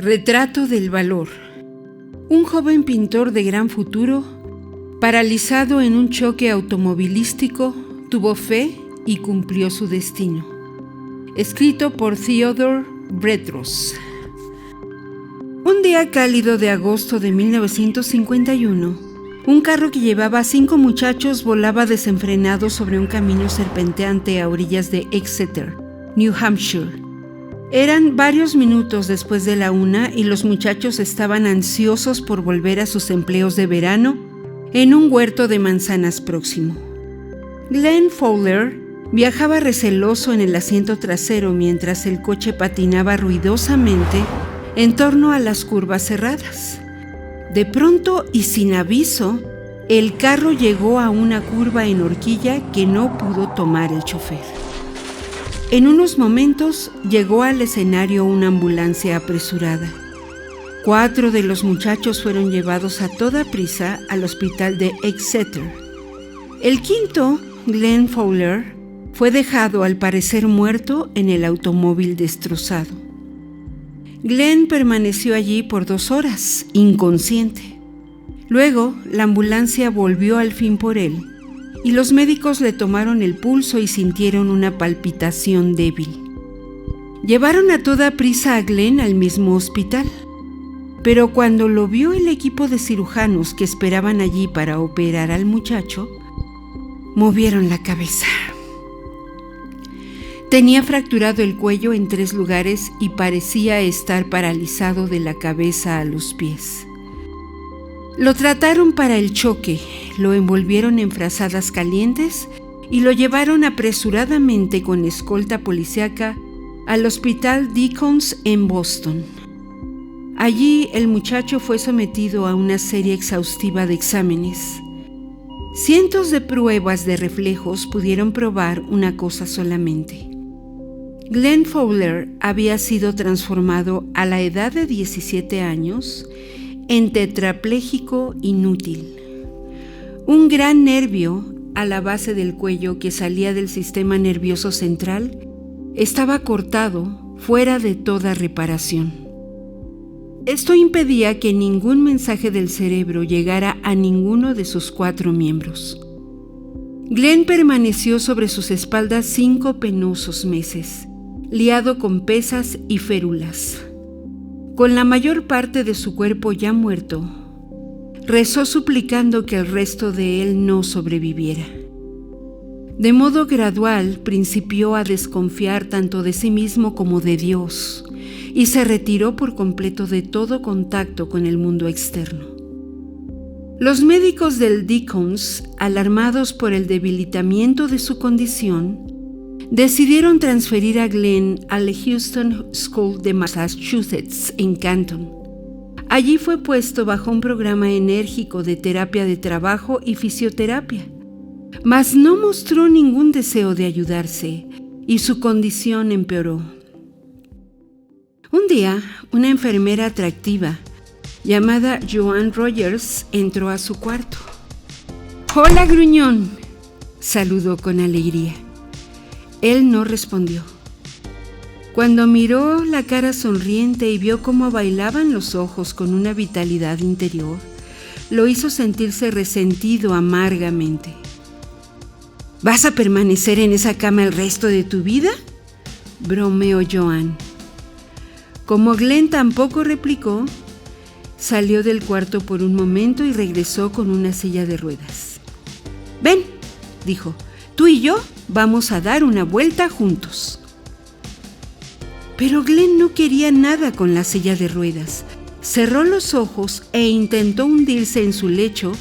Retrato del valor. Un joven pintor de gran futuro, paralizado en un choque automovilístico, tuvo fe y cumplió su destino. Escrito por Theodore Bretros. Un día cálido de agosto de 1951, un carro que llevaba a 5 muchachos volaba desenfrenado sobre un camino serpenteante a orillas de Exeter, New Hampshire. Eran varios minutos después de la 1 y los muchachos estaban ansiosos por volver a sus empleos de verano en un huerto de manzanas próximo. Glenn Fowler viajaba receloso en el asiento trasero mientras el coche patinaba ruidosamente en torno a las curvas cerradas. De pronto y sin aviso, el carro llegó a una curva en horquilla que no pudo tomar el chofer. En unos momentos llegó al escenario una ambulancia apresurada. 4 de los muchachos fueron llevados a toda prisa al hospital de Exeter. El quinto, Glenn Fowler, fue dejado al parecer muerto en el automóvil destrozado. Glenn permaneció allí por 2 horas, inconsciente. Luego, la ambulancia volvió al fin por él, y los médicos le tomaron el pulso y sintieron una palpitación débil. Llevaron a toda prisa a Glenn al mismo hospital, pero cuando lo vio el equipo de cirujanos que esperaban allí para operar al muchacho, movieron la cabeza. Tenía fracturado el cuello en 3 lugares y parecía estar paralizado de la cabeza a los pies. Lo trataron para el choque, lo envolvieron en frazadas calientes y lo llevaron apresuradamente con escolta policíaca al Hospital Deacons en Boston. Allí el muchacho fue sometido a una serie exhaustiva de exámenes. Cientos de pruebas de reflejos pudieron probar una cosa solamente. Glenn Fowler había sido transformado a la edad de 17 años en tetrapléjico inútil. Un gran nervio a la base del cuello que salía del sistema nervioso central estaba cortado fuera de toda reparación. Esto impedía que ningún mensaje del cerebro llegara a ninguno de sus 4 miembros. Glenn permaneció sobre sus espaldas 5 penosos meses, liado con pesas y férulas. Con la mayor parte de su cuerpo ya muerto, rezó suplicando que el resto de él no sobreviviera. De modo gradual principió a desconfiar tanto de sí mismo como de Dios y se retiró por completo de todo contacto con el mundo externo. Los médicos del Deacons, alarmados por el debilitamiento de su condición, decidieron transferir a Glenn al Houston School de Massachusetts en Canton. Allí fue puesto bajo un programa enérgico de terapia de trabajo y fisioterapia, mas no mostró ningún deseo de ayudarse y su condición empeoró. Un día, una enfermera atractiva llamada Joan Rogers entró a su cuarto. «Hola, gruñón», saludó con alegría. Él no respondió. Cuando miró la cara sonriente y vio cómo bailaban los ojos con una vitalidad interior, lo hizo sentirse resentido amargamente. «¿Vas a permanecer en esa cama el resto de tu vida?», bromeó Joan. Como Glenn tampoco replicó, salió del cuarto por un momento y regresó con una silla de ruedas. «Ven», dijo, «tú y yo vamos a dar una vuelta juntos». Pero Glenn no quería nada con la silla de ruedas. Cerró los ojos e intentó hundirse en su lecho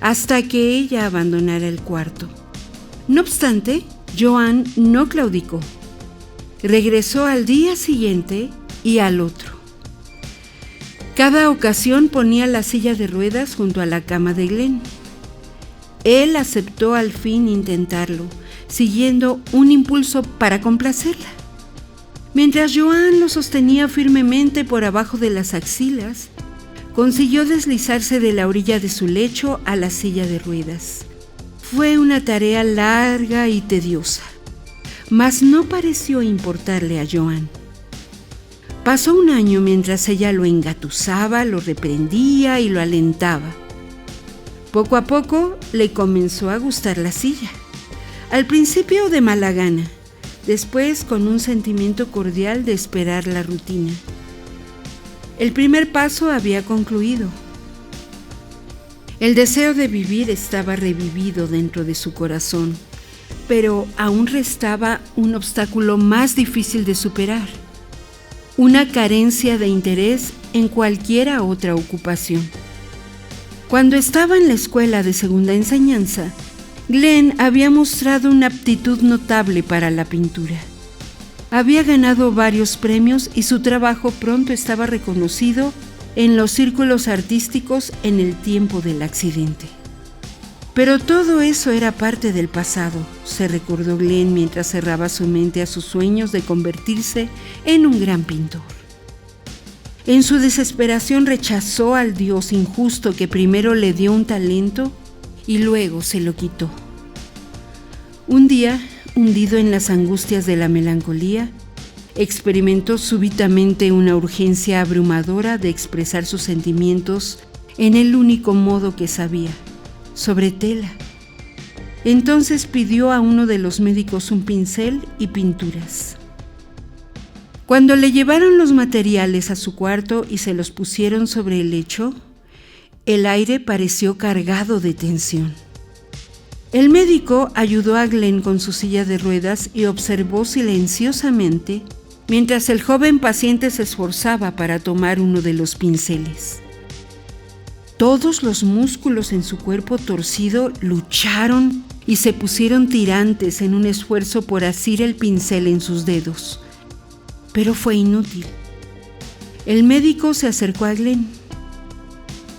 hasta que ella abandonara el cuarto. No obstante, Joan no claudicó. Regresó al día siguiente y al otro. Cada ocasión ponía la silla de ruedas junto a la cama de Glenn. Él aceptó al fin intentarlo, siguiendo un impulso para complacerla. Mientras Joan lo sostenía firmemente por abajo de las axilas, consiguió deslizarse de la orilla de su lecho a la silla de ruedas. Fue una tarea larga y tediosa, mas no pareció importarle a Joan. Pasó un año mientras ella lo engatusaba, lo reprendía y lo alentaba. Poco a poco le comenzó a gustar la silla. Al principio de mala gana, después con un sentimiento cordial de esperar la rutina. El primer paso había concluido. El deseo de vivir estaba revivido dentro de su corazón, pero aún restaba un obstáculo más difícil de superar: una carencia de interés en cualquiera otra ocupación. Cuando estaba en la escuela de segunda enseñanza, Glenn había mostrado una aptitud notable para la pintura. Había ganado varios premios y su trabajo pronto estaba reconocido en los círculos artísticos en el tiempo del accidente. Pero todo eso era parte del pasado, se recordó Glenn mientras cerraba su mente a sus sueños de convertirse en un gran pintor. En su desesperación rechazó al Dios injusto que primero le dio un talento y luego se lo quitó. Un día, hundido en las angustias de la melancolía, experimentó súbitamente una urgencia abrumadora de expresar sus sentimientos en el único modo que sabía: sobre tela. Entonces pidió a uno de los médicos un pincel y pinturas. Cuando le llevaron los materiales a su cuarto y se los pusieron sobre el lecho, el aire pareció cargado de tensión. El médico ayudó a Glenn con su silla de ruedas y observó silenciosamente mientras el joven paciente se esforzaba para tomar uno de los pinceles. Todos los músculos en su cuerpo torcido lucharon y se pusieron tirantes en un esfuerzo por asir el pincel en sus dedos. Pero fue inútil. El médico se acercó a Glenn.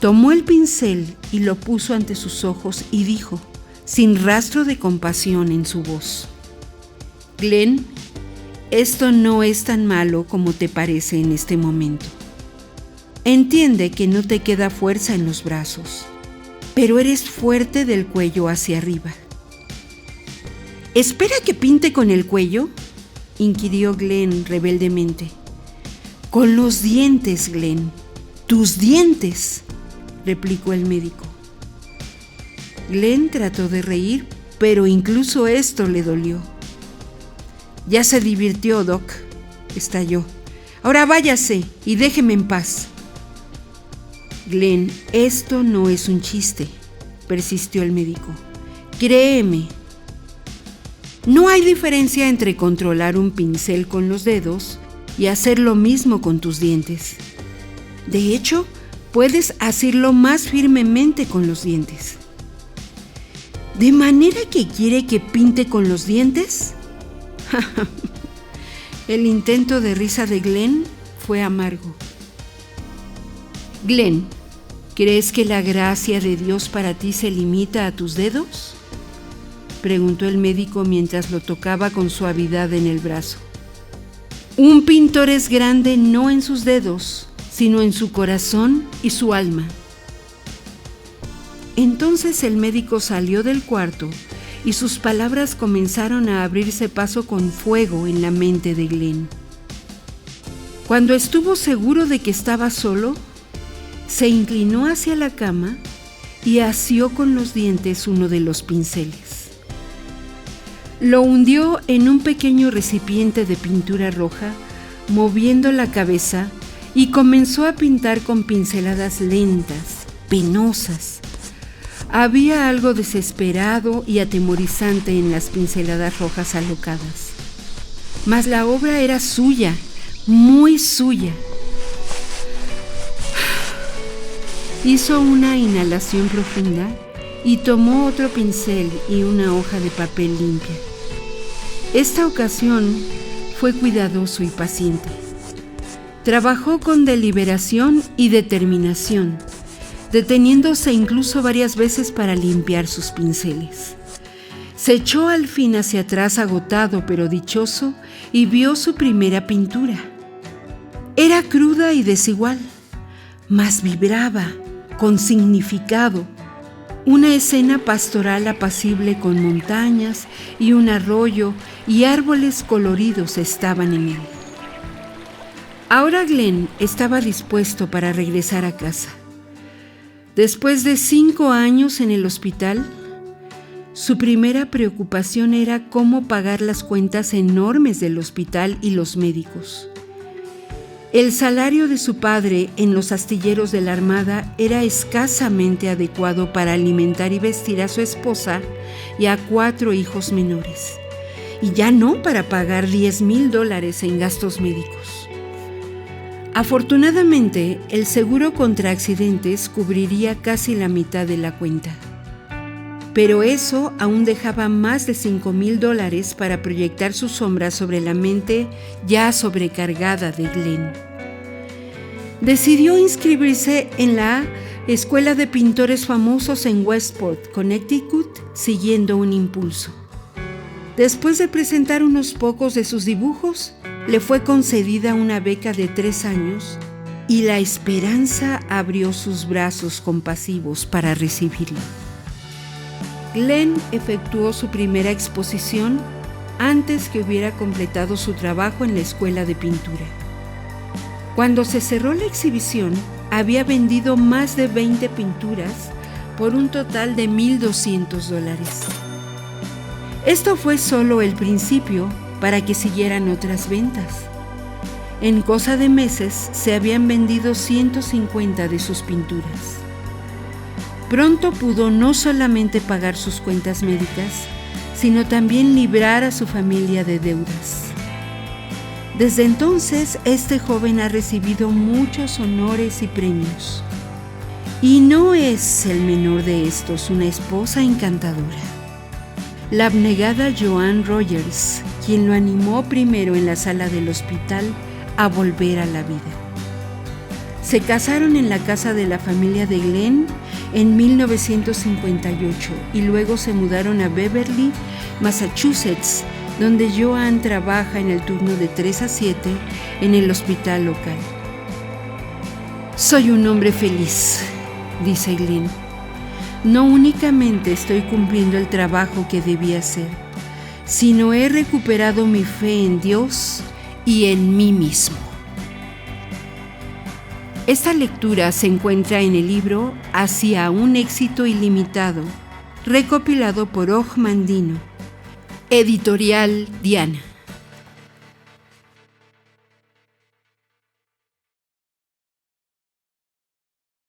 Tomó el pincel y lo puso ante sus ojos y dijo, sin rastro de compasión en su voz: Glenn, esto no es tan malo como te parece en este momento. Entiende que no te queda fuerza en los brazos, pero eres fuerte del cuello hacia arriba. ¿Espera que pinte con el cuello?, inquirió Glenn rebeldemente. Con los dientes, Glenn, tus dientes, replicó el médico. Glenn trató de reír, pero incluso esto le dolió. Ya se divirtió, Doc, estalló. Ahora váyase y déjeme en paz. Glenn, esto no es un chiste, persistió el médico. Créeme. No hay diferencia entre controlar un pincel con los dedos y hacer lo mismo con tus dientes. De hecho, puedes hacerlo más firmemente con los dientes. ¿De manera que quiere que pinte con los dientes? El intento de risa de Glenn fue amargo. Glenn, ¿crees que la gracia de Dios para ti se limita a tus dedos?, preguntó el médico mientras lo tocaba con suavidad en el brazo. Un pintor es grande no en sus dedos, sino en su corazón y su alma. Entonces el médico salió del cuarto y sus palabras comenzaron a abrirse paso con fuego en la mente de Glenn. Cuando estuvo seguro de que estaba solo, se inclinó hacia la cama y asió con los dientes uno de los pinceles. Lo hundió en un pequeño recipiente de pintura roja, moviendo la cabeza, y comenzó a pintar con pinceladas lentas, penosas. Había algo desesperado y atemorizante en las pinceladas rojas alocadas. Mas la obra era suya, muy suya. Hizo una inhalación profunda y tomó otro pincel y una hoja de papel limpia. Esta ocasión fue cuidadoso y paciente. Trabajó con deliberación y determinación, deteniéndose incluso varias veces para limpiar sus pinceles. Se echó al fin hacia atrás agotado pero dichoso y vio su primera pintura. Era cruda y desigual, mas vibraba con significado. Una escena pastoral apacible con montañas y un arroyo y árboles coloridos estaban en él. Ahora Glenn estaba dispuesto para regresar a casa. Después de 5 años en el hospital, su primera preocupación era cómo pagar las cuentas enormes del hospital y los médicos. El salario de su padre en los astilleros de la Armada era escasamente adecuado para alimentar y vestir a su esposa y a 4 hijos menores, y ya no para pagar $10,000 en gastos médicos. Afortunadamente, el seguro contra accidentes cubriría casi la mitad de la cuenta. Pero eso aún dejaba más de $5,000 para proyectar su sombra sobre la mente ya sobrecargada de Glenn. Decidió inscribirse en la Escuela de Pintores Famosos en Westport, Connecticut, siguiendo un impulso. Después de presentar unos pocos de sus dibujos, le fue concedida una beca de 3 años y la esperanza abrió sus brazos compasivos para recibirla. Glenn efectuó su primera exposición antes que hubiera completado su trabajo en la escuela de pintura. Cuando se cerró la exhibición, había vendido más de 20 pinturas por un total de $1,200. Esto fue solo el principio para que siguieran otras ventas. En cosa de meses se habían vendido 150 de sus pinturas. Pronto pudo no solamente pagar sus cuentas médicas, sino también librar a su familia de deudas. Desde entonces, este joven ha recibido muchos honores y premios. Y no es el menor de estos una esposa encantadora. La abnegada Joan Rogers, quien lo animó primero en la sala del hospital a volver a la vida. Se casaron en la casa de la familia de Glenn en 1958 y luego se mudaron a Beverly, Massachusetts, donde Joan trabaja en el turno de 3 a 7 en el hospital local. Soy un hombre feliz, dice Glenn. No únicamente estoy cumpliendo el trabajo que debía hacer, sino he recuperado mi fe en Dios y en mí mismo. Esta lectura se encuentra en el libro Hacia un éxito ilimitado, recopilado por Og Mandino, editorial Diana.